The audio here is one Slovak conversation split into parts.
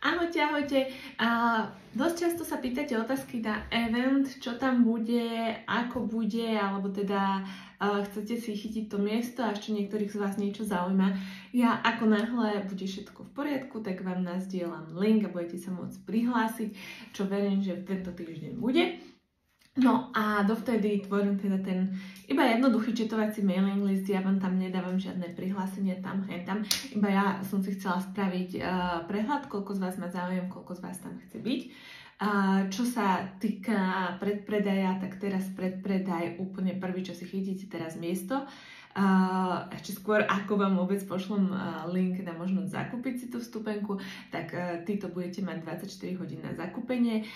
Ahojte, ahojte. Dosť často sa pýtate otázky na event, čo tam bude, ako bude, alebo teda chcete si chytiť to miesto a ešte niektorých z vás niečo zaujíma. Ja ako náhle bude všetko v poriadku, tak vám nazdielam link a budete sa môcť prihlásiť, čo verím, že tento týždeň bude. No a dovtedy tvorím teda ten iba jednoduchý četovací mailing list, ja vám tam nedávam žiadne prihlásenie tam, hentam, iba ja som si chcela spraviť prehľad, koľko z vás má záujem, koľko z vás tam chce byť. Čo sa týka predpredaja, tak teraz predpredaj úplne prvý, čo si chytíte teraz miesto. Ešte skôr, ako vám vôbec pošlom link na možnosť zakúpiť si tú vstupenku, tak týto budete mať 24 hodín na zakúpenie.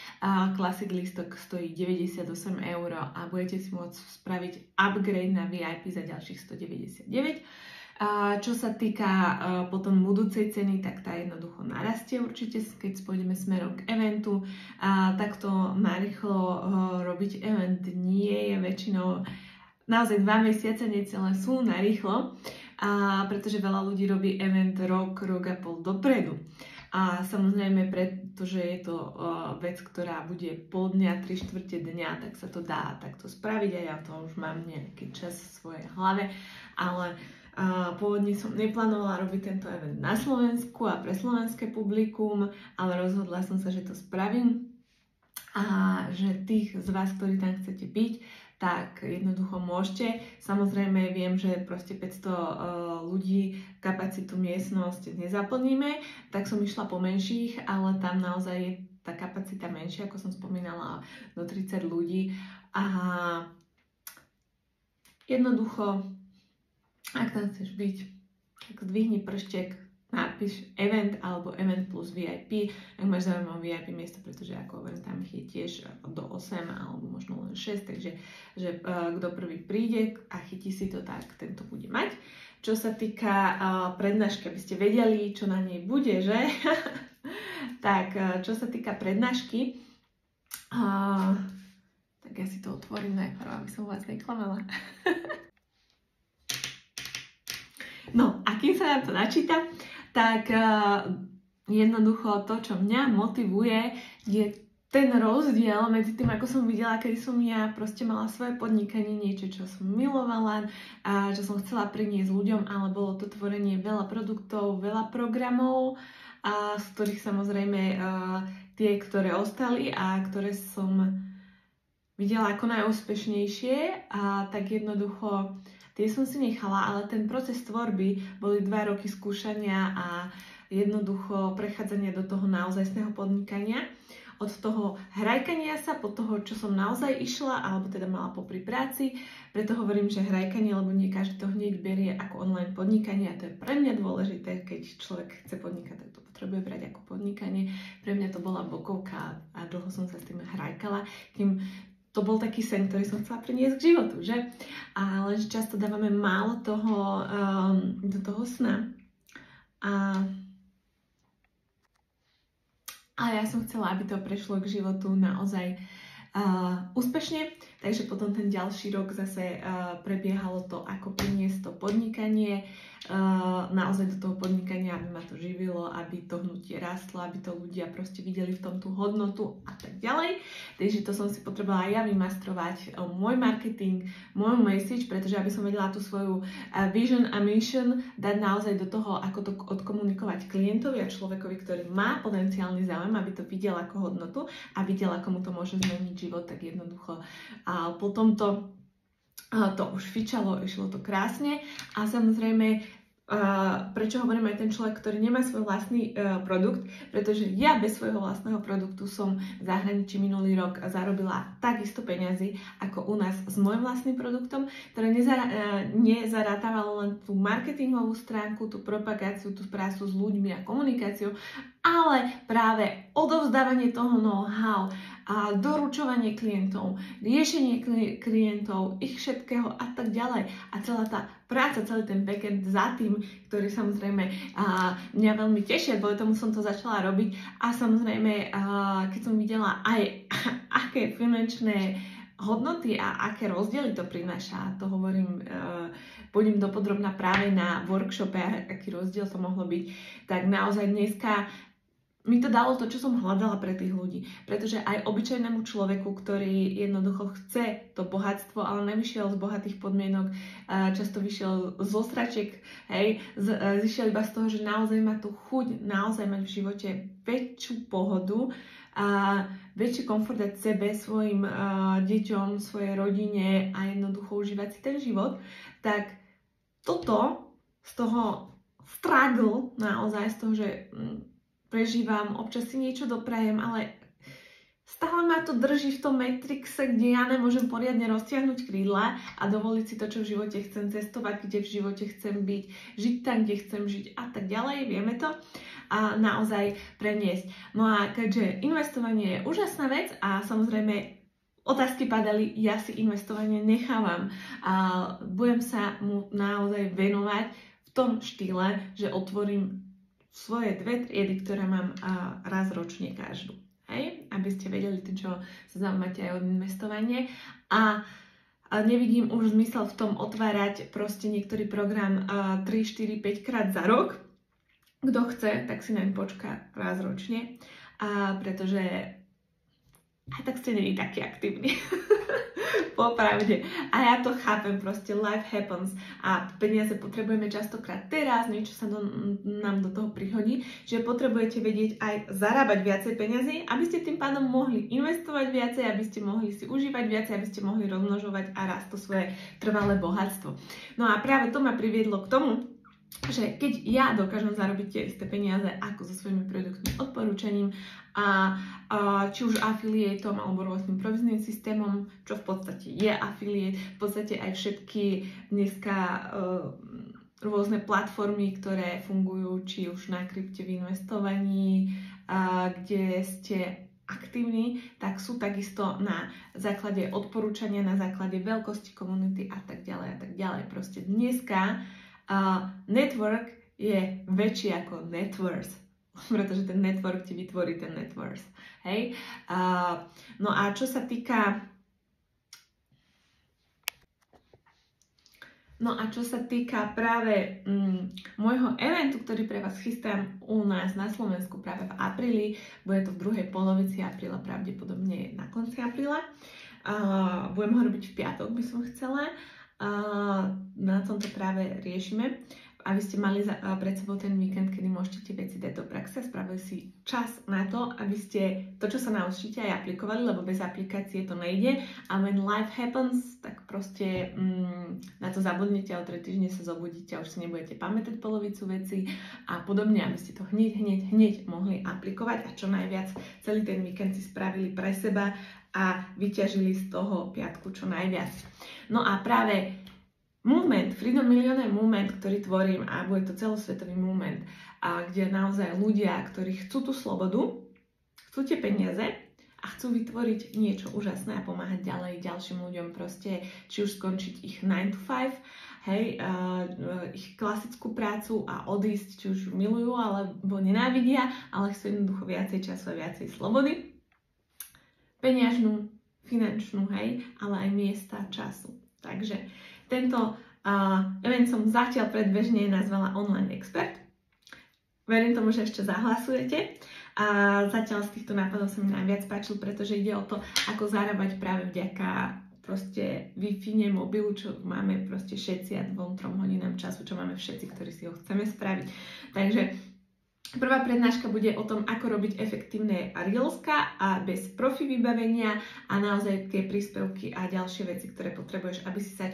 Classic listok stojí 98 € a budete si môcť spraviť upgrade na VIP za ďalších 199. Čo sa týka potom budúcej ceny, tak tá jednoducho narastie určite, keď pôjdeme smerom k eventu. Takto narýchlo robiť event nie je väčšinou. Naozaj 2 mesiace necelé sú narýchlo, pretože veľa ľudí robí event rok a pol dopredu. A samozrejme, pretože je to vec, ktorá bude pol dňa, 3/4 dňa, tak sa to dá takto spraviť a ja to už mám nejaký čas v svojej hlave, ale pôvodne som neplánovala robiť tento event na Slovensku a pre slovenské publikum, ale rozhodla som sa, že to spravím a že tých z vás, ktorí tam chcete byť, tak jednoducho môžete. Samozrejme viem, že proste 500 ľudí kapacitu miestnosť nezaplníme, tak som išla po menších, ale tam naozaj je tá kapacita menšia, ako som spomínala, do 30 ľudí. A jednoducho, ak tam chceš byť, tak zdvihni prštek, napíš event alebo event plus VIP, ak máš zaujímavé VIP miesto, pretože ako hovorím, tam ich je tiež do 8 alebo možno len 6, takže kto prvý príde a chytí si to, tak tento bude mať. Čo sa týka prednášky, aby ste vedeli, čo na nej bude, že? Tak, čo sa týka prednášky, tak ja si to otvorím najprv, aby som vás neklamala. No, a kým sa nám to načíta, tak jednoducho to, čo mňa motivuje, je ten rozdiel medzi tým, ako som videla, kedy som ja proste mala svoje podnikanie, niečo, čo som milovala a čo som chcela priniesť ľuďom, ale bolo to tvorenie veľa produktov, veľa programov, z ktorých samozrejme tie, ktoré ostali a ktoré som videla ako najúspešnejšie, tak jednoducho tie som si nechala, ale ten proces tvorby boli 2 roky skúšania a jednoducho prechádzania do toho naozajstného podnikania. Od toho hrajkania sa, po toho, čo som naozaj išla, alebo teda mala popri práci. Preto hovorím, že hrajkanie, lebo nie každý to hneď berie ako online podnikanie a to je pre mňa dôležité, keď človek chce podnikať, tak to potrebuje brať ako podnikanie. Pre mňa to bola bokovka a dlho som sa s tým hrajkala, kým to bol taký sen, ktorý som chcela priniesť k životu, že? Ale často dávame málo toho do toho sna. A ja som chcela, aby to prešlo k životu naozaj úspešne. Takže potom ten ďalší rok zase prebiehalo to, ako priniesť to podnikanie naozaj do toho podnikania, aby ma to živilo, aby to hnutie rastlo, aby to ľudia proste videli v tom tú hodnotu a tak ďalej. Takže to som si potrebovala aj ja vymastrovať môj marketing, môj message, pretože aby som vedela tú svoju vision a mission dať naozaj do toho, ako to odkomunikovať klientovi a človekovi, ktorý má potenciálny záujem, aby to videl ako hodnotu a videl, ako mu to môže zmeniť život, tak jednoducho. A potom to už fičalo, išlo to krásne a samozrejme, prečo hovorím aj ten človek, ktorý nemá svoj vlastný produkt, pretože ja bez svojho vlastného produktu som v zahraničí minulý rok zarobila takisto peňazí ako u nás s môjim vlastným produktom, ktoré nezarátavalo len tú marketingovú stránku, tú propagáciu, tú prácu s ľuďmi a komunikáciu, ale práve odovzdávanie toho know-how a doručovanie klientov, riešenie klientov, ich všetkého a tak ďalej. A celá tá práca, celý ten backend za tým, ktorý samozrejme mňa veľmi teší, lebo tomu som to začala robiť. A samozrejme, keď som videla aj aké finančné hodnoty a aké rozdiely to prináša, to hovorím, pôjdem dopodrobna práve na workshope, aký rozdiel to mohlo byť, tak naozaj dneska mi to dalo to, čo som hľadala pre tých ľudí. Pretože aj obyčajnému človeku, ktorý jednoducho chce to bohatstvo, ale nevyšiel z bohatých podmienok, často vyšiel zo sračiek, hej, zišiel iba z toho, že naozaj má tú chuť, naozaj mať v živote väčšiu pohodu, a väčší komfort dať sebe, svojim deťom, svojej rodine a jednoducho užívať si ten život, tak toto z toho struggle, naozaj z toho, že prežívam, občas si niečo doprajem, ale stále ma to drží v tom matrixe, kde ja nemôžem poriadne roztiahnuť krídla a dovoliť si to, čo v živote chcem, cestovať, kde v živote chcem byť, žiť tam, kde chcem žiť a tak ďalej, vieme to, a naozaj preniesť. No a keďže investovanie je úžasná vec a samozrejme otázky padali, ja si investovanie nechávam a budem sa mu naozaj venovať v tom štýle, že otvorím svoje 2 triedy, ktoré mám raz ročne každú. Hej? Aby ste vedeli, čo sa zaujímate aj o investovanie. A nevidím už zmysel v tom otvárať proste niektorý program 3, 4, 5 krát za rok. Kto chce, tak si naň počká raz ročne. Pretože aj tak ste nie takí aktívni. Popravde. A ja to chápem, proste life happens a peniaze potrebujeme častokrát teraz, niečo sa nám do toho prihodí, že potrebujete vedieť aj zarábať viacej peniazy, aby ste tým pádom mohli investovať viacej, aby ste mohli si užívať viacej, aby ste mohli rozmnožovať a rásť to svoje trvalé bohatstvo. No a práve to ma priviedlo k tomu, že keď ja dokážem zarobiť tie isté peniaze ako so svojimi produktmi, odporúčaním a či už affiliateom alebo rôznym provizným systémom, čo v podstate je affiliate, v podstate aj všetky dneska rôzne platformy, ktoré fungujú či už na krypte v investovaní, kde ste aktívni, tak sú takisto na základe odporúčania, na základe veľkosti komunity a tak ďalej a tak ďalej. Proste dneska network je väčší ako net worth, pretože ten network ti vytvorí ten net worth. Hej? No a čo sa týka práve môjho eventu, ktorý pre vás chystám u nás na Slovensku práve v apríli, bude to v druhej polovici apríla, pravdepodobne na konci apríla. Budem ho robiť v piatok, by som chcela. Na tomto práve riešime, aby ste mali pred sebou ten víkend, kedy môžete tie veci dať do praxe, spravili si čas na to, aby ste to, čo sa naučíte, aj aplikovali, lebo bez aplikácie to nejde a when life happens, tak proste na to zabudnete a o 3 týždne sa zobudíte a už si nebudete pamätať polovicu veci a podobne, aby ste to hneď mohli aplikovať a čo najviac celý ten víkend si spravili pre seba a vyťažili z toho piatku čo najviac. No a práve movement, Freedom Millionaire Movement, ktorý tvorím a bude to celosvetový movement, kde naozaj ľudia, ktorí chcú tú slobodu, chcú tie peniaze a chcú vytvoriť niečo úžasné a pomáhať ďalej ďalším ľuďom proste, či už skončiť ich 9 to 5, hej, ich klasickú prácu a odísť, či už milujú alebo nenávidia, ale chcú jednoducho viacej času a viacej slobody. Peňažnú, finančnú, hej, ale aj miesta, času. Takže tento event som zatiaľ predbežne nazvala Online Expert. Verím tomu, že ešte zahlasujete. A zatiaľ z týchto nápadov sa mi najviac páčil, pretože ide o to, ako zarábať práve vďaka proste Wi-Fi, mobilu, čo máme proste všetci a 2-3 hodinám času, čo máme všetci, ktorí si ho chceme spraviť. Takže prvá prednáška bude o tom, ako robiť efektívne reelska a bez profi vybavenia a naozaj tie príspevky a ďalšie veci, ktoré potrebuješ, aby si sa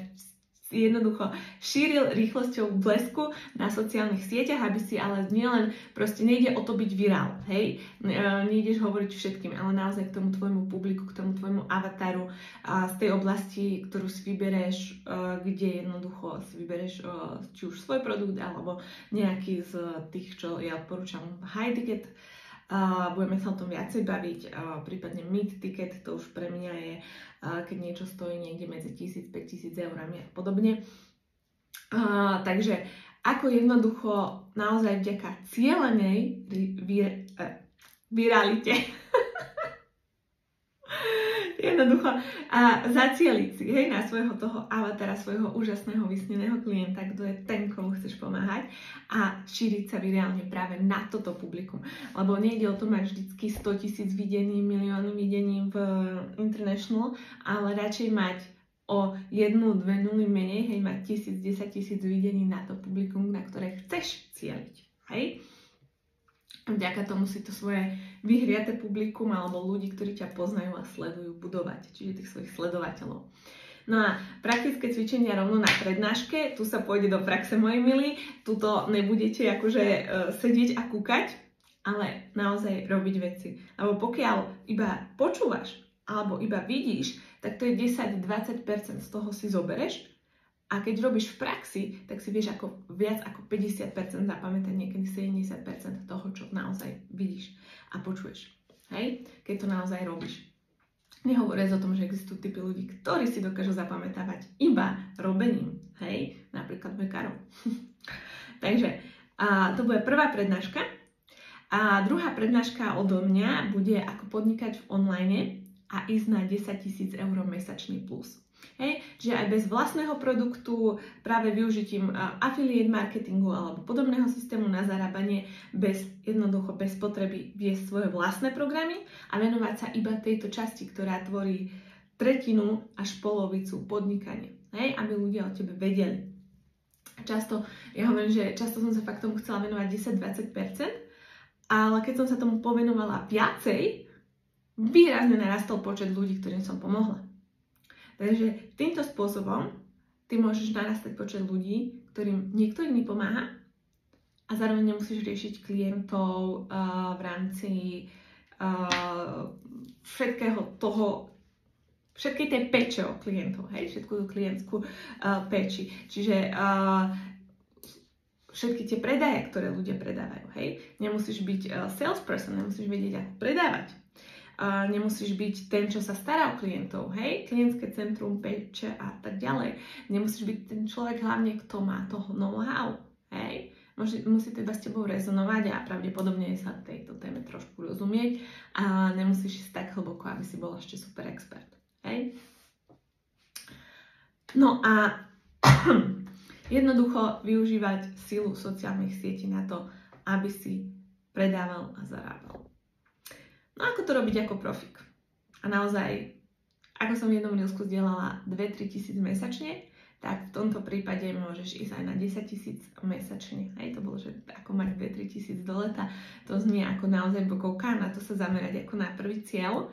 jednoducho šíril rýchlosťou blesku na sociálnych sieťach, aby si ale nielen, proste nejde o to byť virál, hej, nejdeš hovoriť všetkým, ale naozaj k tomu tvojmu publiku, k tomu tvojmu avataru a z tej oblasti, ktorú si vybereš, kde jednoducho si vybereš či už svoj produkt alebo nejaký z tých, čo ja odporúčam high ticket. Budeme sa o tom viacej baviť, prípadne mid ticket, to už pre mňa je, keď niečo stojí niekde medzi 1000-5000 eurami a podobne. Takže ako jednoducho naozaj vďaka cielenej viralite Jednoducho zacieliť si, hej, na svojho toho avatara, svojho úžasného vysneného klienta, kto je ten, komu chceš pomáhať a šíriť sa virálne práve na toto publikum. Lebo nejde o to mať vždycky 100 000 videní, milióny videní v International, ale radšej mať o 1, 2 nuly menej, hej, mať 1000, 10 000 videní na to publikum, na ktoré chceš cieliť, hej. Vďaka tomu si to svoje vyhriate publikum alebo ľudí, ktorí ťa poznajú a sledujú, budovať, čiže tých svojich sledovateľov. No a praktické cvičenia rovno na prednáške, tu sa pôjde do praxe, moji milí, tuto nebudete akože sedieť a kúkať, ale naozaj robiť veci. Lebo pokiaľ iba počúvaš alebo iba vidíš, tak to je 10-20% z toho si zobereš. A keď robíš v praxi, tak si vieš ako viac ako 50% zapamätať, niekedy 70% toho, čo naozaj vidíš a počuješ. Hej? Keď to naozaj robíš. Nehovoriac o tom, že existujú typy ľudí, ktorí si dokážu zapamätávať iba robením. Hej? Napríklad Karol. Takže to bude prvá prednáška. A druhá prednáška odo mňa bude ako podnikať v online a ísť na 10 000 eur mesačný plus. Hej, čiže aj bez vlastného produktu, práve využitím affiliate marketingu alebo podobného systému na zarábanie, jednoducho bez potreby viesť svoje vlastné programy a venovať sa iba tejto časti, ktorá tvorí tretinu až polovicu podnikania. Hej, aby ľudia o tebe vedeli. Ja hovorím, že často som sa fakt tomu chcela venovať 10-20%, ale keď som sa tomu povenovala viacej, výrazne narastol počet ľudí, ktorým som pomohla. Takže týmto spôsobom ty môžeš narastať počet ľudí, ktorým niekto iný pomáha a zároveň nemusíš riešiť klientov v rámci všetkej tej péče o klientov, hej, všetku tú klientskú péči. Čiže všetky tie predaje, ktoré ľudia predávajú, hej, nemusíš byť salesperson, nemusíš vedieť, ako predávať. Nemusíš byť ten, čo sa stará o klientov, hej, klientské centrum, péče a tak ďalej. Nemusíš byť ten človek hlavne, kto má toho know-how, hej. Musí to iba s tebou rezonovať a pravdepodobne sa tejto téme trošku rozumieť a nemusíš ísť tak hlboko, aby si bol ešte super expert, hej. No a jednoducho využívať silu sociálnych sietí na to, aby si predával a zarábal. No ako to robiť ako profík? A naozaj, ako som v jednom reelsku zdieľala 2-3 tisíc mesačne, tak v tomto prípade môžeš ísť aj na 10 000 mesačne. Hej, to bolo, že ako mať 2-3 tisíc do leta, to znie ako naozaj bokovka, na to sa zamerať ako na prvý cieľ.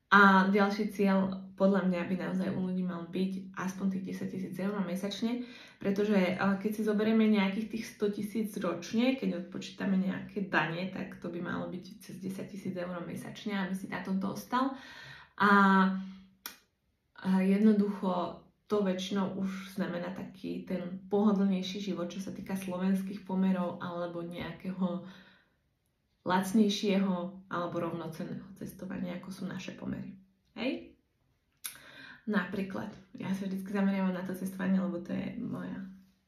A ďalší cieľ podľa mňa by naozaj u ľudí mal byť aspoň tých 10 000 eur mesačne, pretože keď si zoberieme nejakých tých 100 000 ročne, keď odpočítame nejaké dane, tak to by malo byť cez 10 000 eur mesačne, aby si na tom dostal. A jednoducho to väčšinou už znamená taký ten pohodlnejší život, čo sa týka slovenských pomerov alebo nejakého lacnejšieho alebo rovnocenného cestovania, ako sú naše pomery. Hej? Napríklad, ja sa vždy zameriavam na to cestovanie, lebo to je moja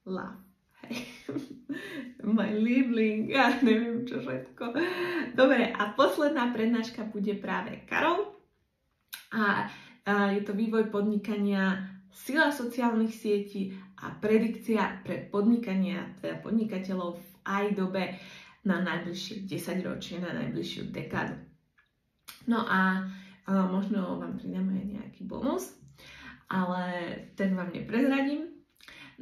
love. Hej? Môj liebling, ja neviem čo všetko. Dobre, a posledná prednáška bude práve Karol. A je to vývoj podnikania, sila sociálnych sietí a predikcia pre podnikania, teda podnikateľov v aj dobe na najbližšie 10 ročie, na najbližšiu dekádu. No a možno vám pridáme aj nejaký bonus, ale ten vám neprezradím.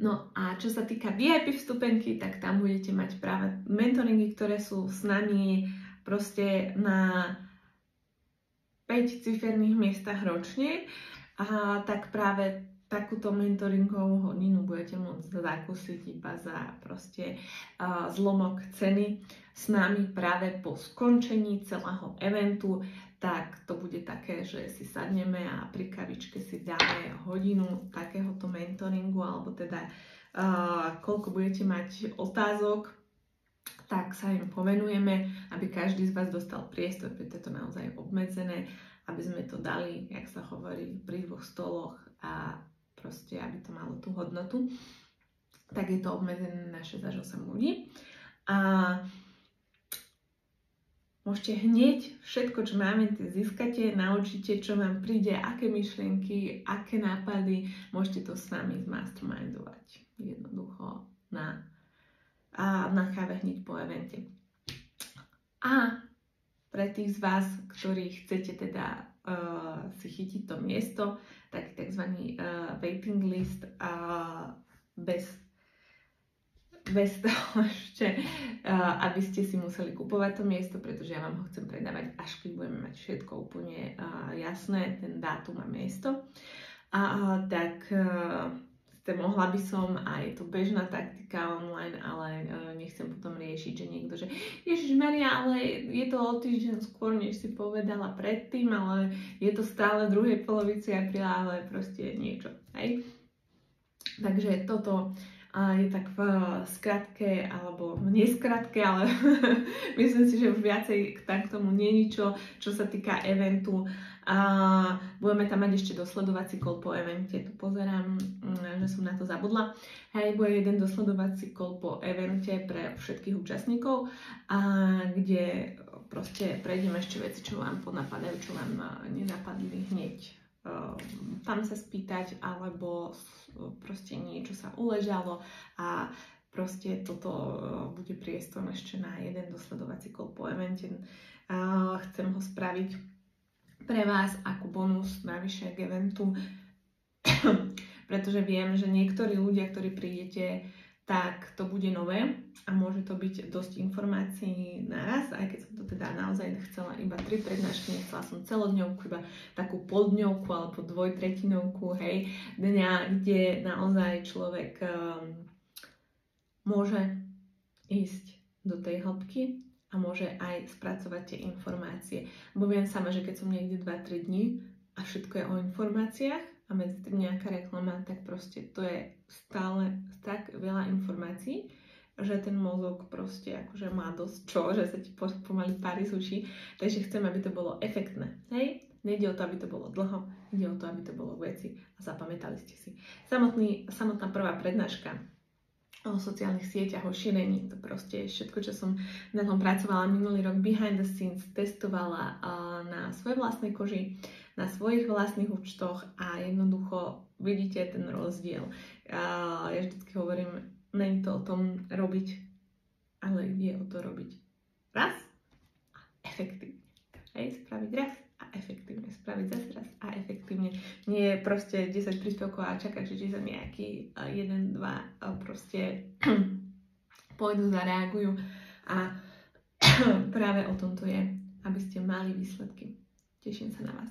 No a čo sa týka VIP vstupenky, tak tam budete mať práve mentoringy, ktoré sú s nami proste na 5-ciferných miestach ročne. A tak práve takúto mentoringovú hodinu budete môcť zakúsiť iba za proste zlomok ceny s nami práve po skončení celého eventu. Tak to bude také, že si sadneme a pri kavičke si dáme hodinu takéhoto mentoringu, alebo teda koľko budete mať otázok, tak sa im povenujeme, aby každý z vás dostal priestor, pretože je to naozaj obmedzené, aby sme to dali, jak sa hovorí, pri 2 stoloch a proste, aby to malo tú hodnotu, tak je to obmedzené na 6 až 8 ľudí. A môžete hneď všetko, čo máme, získate, naučíte, čo vám príde, aké myšlienky, aké nápady, môžete to s nami zmastermindovať jednoducho na káve hneď po evente. A pre tých z vás, ktorí chcete teda si chytiť to miesto, taký tzv. Waiting list bez toho ešte, aby ste si museli kupovať to miesto, pretože ja vám ho chcem predávať, až keď budeme mať všetko úplne jasné, ten dátum a miesto. Tak mohla by som, a je to bežná taktika online, ale nechcem potom riešiť, že niekto, že Ježišmaria, ale je to o týždeň skôr, než si povedala predtým, ale je to stále v druhej polovici apríla, ale proste niečo, hej. Takže toto je tak v skratke, alebo neskratke, ale myslím si, že už viacej tak k tomu nie je ničo, čo sa týka eventu. Budeme tam mať ešte dosledovací kód po evente, tu pozerám, že som na to zabudla. Hej, bude jeden dosledovací kód po evente pre všetkých účastníkov, kde proste prejdem ešte veci, čo vám ponapadajú, čo vám nenapadli hneď. Tam sa spýtať, alebo proste niečo sa uležalo a proste toto bude priestor ešte na jeden dosledovací kód po evente. Chcem ho spraviť pre vás ako bonus navyše k eventu, pretože viem, že niektorí ľudia, ktorí prídete, tak to bude nové a môže to byť dosť informácií naraz, aj keď som to teda naozaj chcela iba 3 prednášky, nechcela som celodňovku, iba takú poldňovku alebo 2/3, hej, dňa, kde naozaj človek môže ísť do tej hĺbky a môže aj spracovať tie informácie. Bo viem sama, že keď som niekde 2-3 dní a všetko je o informáciách a medzi tým nejaká reklama, tak proste to je stále tak veľa informácií, že ten mozog proste akože má dosť čo, že sa ti pomaly pári z uší. Takže chcem, aby to bolo efektné. Hej? Nejde o to, aby to bolo dlho, ide o to, aby to bolo veci a zapamätali ste si. Samotná prvá prednáška o sociálnych sieťach, o šírení, to proste je všetko, čo som na tom pracovala minulý rok behind the scenes, testovala na svojej vlastnej koži, na svojich vlastných účtoch a jednoducho vidíte ten rozdiel. Ja vždycky hovorím, není to o tom robiť, ale je o to robiť raz a efektívne. Hej, spraviť raz a efektívne, spraviť zase raz a efektívne. Nie proste 10 príspevkov a čakať, že či sa nejaký 1, 2 proste pôjdu, zareagujú a práve o tom to je, aby ste mali výsledky. Teším sa na vás.